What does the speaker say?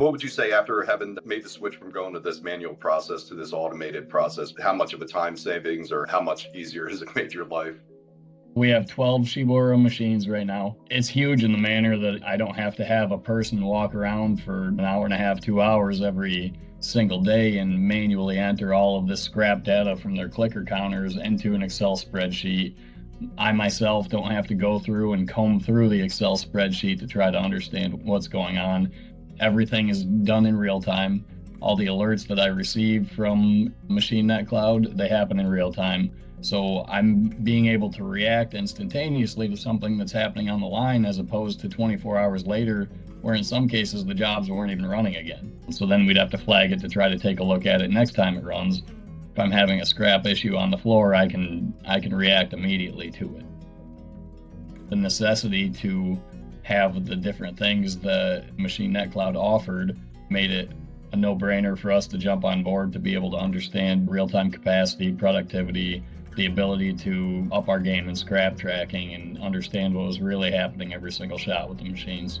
What would you say after having made the switch from going to this manual process to this automated process? How much of a time savings or how much easier has it made your life? We have 12 Shibaura machines right now. It's huge in the manner that I don't have to have a person walk around for an hour and a half, 2 hours every single day and manually enter all of this scrap data from their clicker counters into an Excel spreadsheet. I myself don't have to go through and comb through the Excel spreadsheet to try to understand what's going on. Everything is done in real time. All the alerts that I receive from MachineNet Cloud, they happen in real time. So I'm being able to react instantaneously to something that's happening on the line as opposed to 24 hours later, where in some cases the jobs weren't even running again. So then we'd have to flag it to try to take a look at it next time it runs. If I'm having a scrap issue on the floor, I can react immediately to it. The necessity to have the different things the MachineNet Cloud offered made it a no-brainer for us to jump on board to be able to understand real-time capacity, productivity, the ability to up our game in scrap tracking and understand what was really happening every single shot with the machines.